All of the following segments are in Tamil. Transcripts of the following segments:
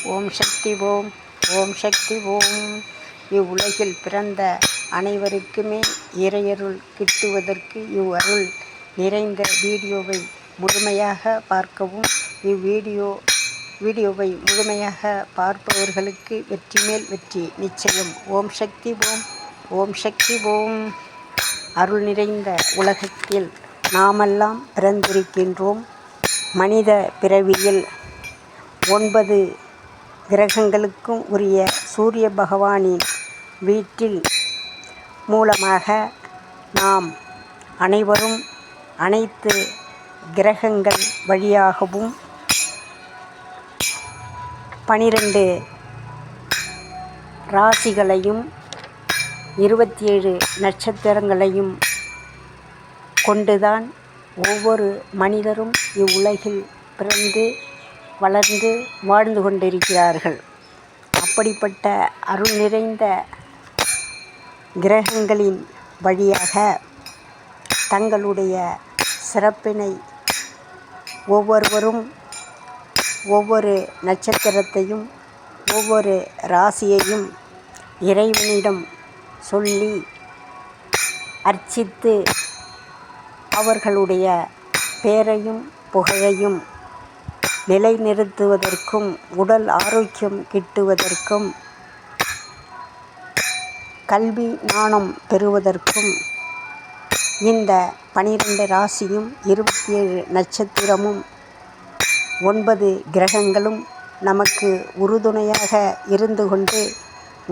ஓம் சக்தி ஓம். ஓம் சக்தி ஓம். இவ்வுலகில் பிறந்த அனைவருக்குமே இறையருள் கிட்டுவதற்கு இவ்வருள் நிறைந்த வீடியோவை முழுமையாக பார்க்கவும். வீடியோவை முழுமையாக பார்ப்பவர்களுக்கு வெற்றி மேல் வெற்றி நிச்சயம். ஓம் சக்தி ஓம். ஓம் சக்தி ஓம். அருள் நிறைந்த உலகத்தில் நாமெல்லாம் பிறந்திருக்கின்றோம். மனித பிறவியில் 9 கிரகங்களுக்கும் உரிய சூரிய பகவானின் வீட்டில் மூலமாக நாம் அனைவரும் அனைத்து கிரகங்கள் வழியாகவும் 12 ராசிகளையும் 27 நட்சத்திரங்களையும் கொண்டுதான் ஒவ்வொரு மனிதரும் இவ்வுலகில் பிறந்து வளர்ந்து வாழ்ந்து கொண்டிருக்கிறார்கள். அப்படிப்பட்ட அருள் நிறைந்த கிரகங்களின் வழியாக தங்களுடைய சிறப்பினை ஒவ்வொருவரும் ஒவ்வொரு நட்சத்திரத்தையும் ஒவ்வொரு ராசியையும் இறைவனிடம் சொல்லி அர்ச்சித்து அவர்களுடைய பேரையும் புகழையும் நிலைநிறுத்துவதற்கும் உடல் ஆரோக்கியம் கிட்டுவதற்கும் கல்வி ஞானம் பெறுவதற்கும் இந்த 12 ராசியும் 27 நட்சத்திரமும் 9 கிரகங்களும் நமக்கு உறுதுணையாக இருந்து கொண்டு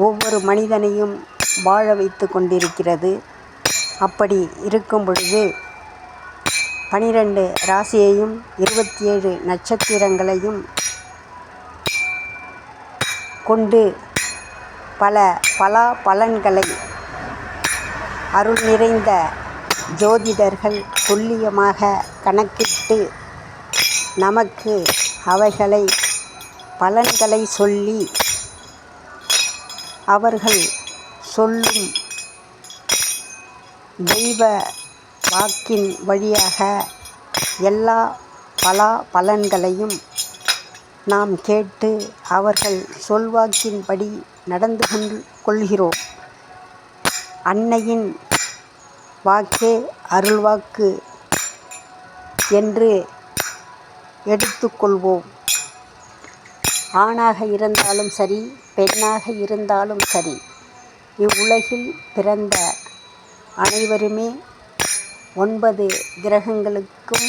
ஒவ்வொரு மனிதனையும் வாழ வைத்து கொண்டிருக்கிறது. அப்படி இருக்கும் பொழுது 12 ராசியையும் 27 நட்சத்திரங்களையும் கொண்டு பல பலன்களை அருள் நிறைந்த ஜோதிடர்கள் துல்லியமாக கணக்கிட்டு நமக்கு அவைகளை பலன்களை சொல்லி அவர்கள் சொல்லும் தெய்வ வாக்கின் வழியாக எல்லா பலன்களையும் நாம் கேட்டு அவர்கள் சொல்வாக்கின்படி நடந்து கொள்கிறோம். அன்னையின் வாக்கே அருள்வாக்கு என்று எடுத்துக்கொள்வோம். ஆணாக இருந்தாலும் சரி, பெண்ணாக இருந்தாலும் சரி, இவ்வுலகில் பிறந்த அனைவருமே 9 கிரகங்களுக்கும்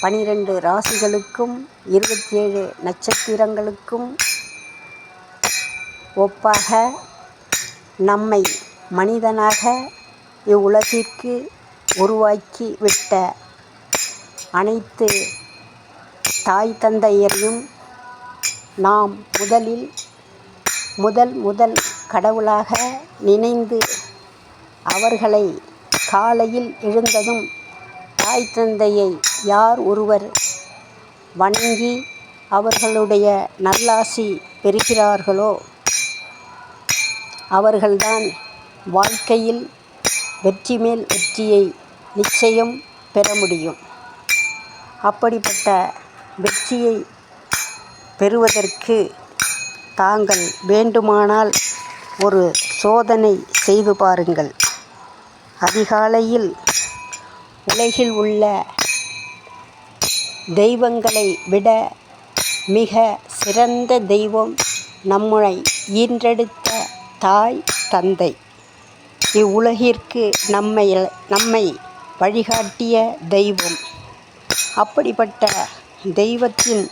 12 ராசிகளுக்கும் 27 நட்சத்திரங்களுக்கும் ஒப்பாக நம்மை மனிதனாக இவ்வுலகிற்கு உருவாக்கி விட்ட அனைத்து தாய் தந்தையரையும் நாம் முதல் கடவுளாக நினைந்து அவர்களை காலையில் எழுந்ததும் தாய் தந்தையை யார் ஒருவர் வணங்கி அவர்களுடைய நல்லாசி பெறுகிறார்களோ அவர்கள்தான் வாழ்க்கையில் வெற்றி மேல் வெற்றியை நிச்சயம் பெற முடியும். அப்படிப்பட்ட வெற்றியை பெறுவதற்கு தாங்கள் வேண்டுமானால் ஒரு சோதனை செய்து பாருங்கள். அதிகாலையில் உலகில் உள்ள தெய்வங்களை விட மிக சிறந்த தெய்வம் நம்மை ஈன்றெடுத்த தாய் தந்தை. இவ்வுலகிற்கு நம்மை வழிகாட்டிய தெய்வம். அப்படிப்பட்ட தெய்வத்தின்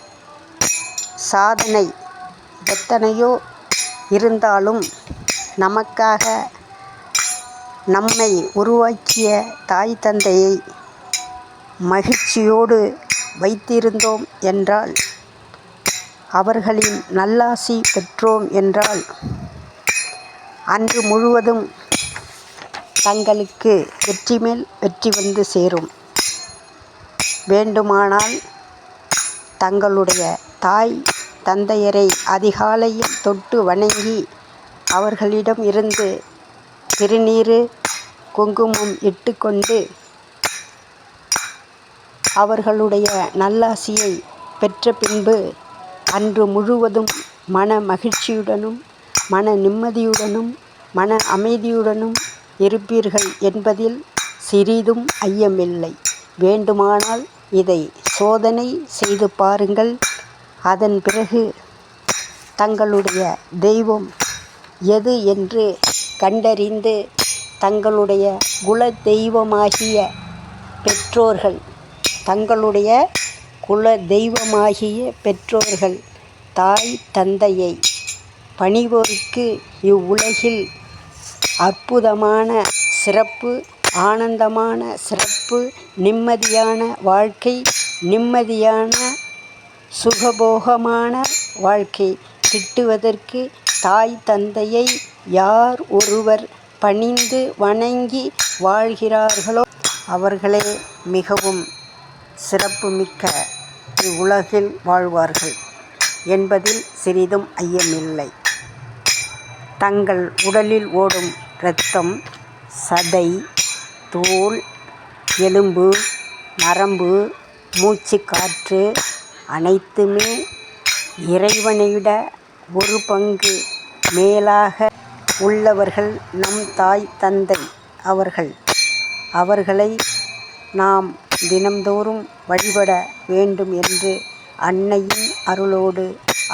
சாதனை எத்தனையோ இருந்தாலும் நமக்காக நம்மை உருவாக்கிய தாய் தந்தையை மகிழ்ச்சியோடு வைத்திருந்தோம் என்றால், அவர்களின் நல்லாசி பெற்றோம் என்றால், அன்று முழுவதும் தங்களுக்கு வெற்றி மேல் வெற்றி வந்து சேரும். வேண்டுமானால் தங்களுடைய தாய் தந்தையரை அதிகாலையில் தொட்டு வணங்கி அவர்களிடம் இருந்து திருநீறு குங்குமம் இட்டுக்கொண்டு அவர்களுடைய நல்லாசியை பெற்ற பின்பு அன்று முழுவதும் மன மகிழ்ச்சியுடனும் மன நிம்மதியுடனும் மன அமைதியுடனும் இருப்பீர்கள் என்பதில் சிறிதும் ஐயமில்லை. வேண்டுமானால் இதை சோதனை செய்து பாருங்கள். அதன் பிறகு தங்களுடைய தெய்வம் எது என்று கண்டறிந்து தங்களுடைய குல தெய்வமாகிய பெற்றோர்கள் தாய் தந்தையை பணிவோருக்கு இவ்வுலகில் அற்புதமான சிறப்பு, ஆனந்தமான சிறப்பு, நிம்மதியான வாழ்க்கை, நிம்மதியான சுகபோகமான வாழ்க்கை கிட்டுவதற்கு தாய் தந்தையை யார் ஒருவர் பணிந்து வணங்கி வாழ்கிறார்களோ அவர்களே மிகவும் சிறப்புமிக்க இவ்வுலகில் வாழ்வார்கள் என்பதில் சிறிதும் ஐயமில்லை. தங்கள் உடலில் ஓடும் இரத்தம், சதை, தோல், எலும்பு, நரம்பு, மூச்சு காற்று அனைத்துமே இறைவனை விட ஒரு பங்கு மேலாக உள்ளவர்கள் நம் தாய் தந்தை அவர்களை நாம் தினம்தோறும் வழிபட வேண்டும் என்று அன்னையின் அருளோடு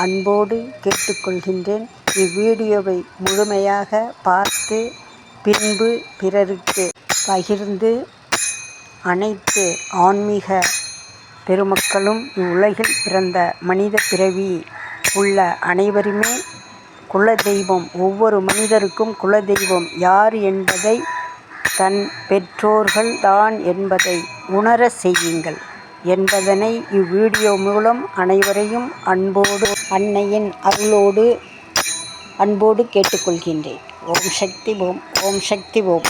அன்போடு கேட்டுக்கொள்கின்றேன். இவ்வீடியோவை முழுமையாக பார்த்து பின்பு பிறருக்கு பகிர்ந்து அனைத்து ஆன்மீக பெருமக்களும் இவ்வுலகில் பிறந்த மனித பிறவி உள்ள அனைவருமே குலதெய்வம், ஒவ்வொரு மனிதருக்கும் குலதெய்வம் யார் என்பதை தன் பெற்றோர்கள் தான் என்பதை உணர செய்யுங்கள் என்பதனை இவ்வீடியோ மூலம் அனைவரையும் அன்போடு அன்னையின் அருளோடு அன்போடு கேட்டுக்கொள்கின்றேன். ஓம் சக்தி ஓம். ஓம் சக்தி ஓம்.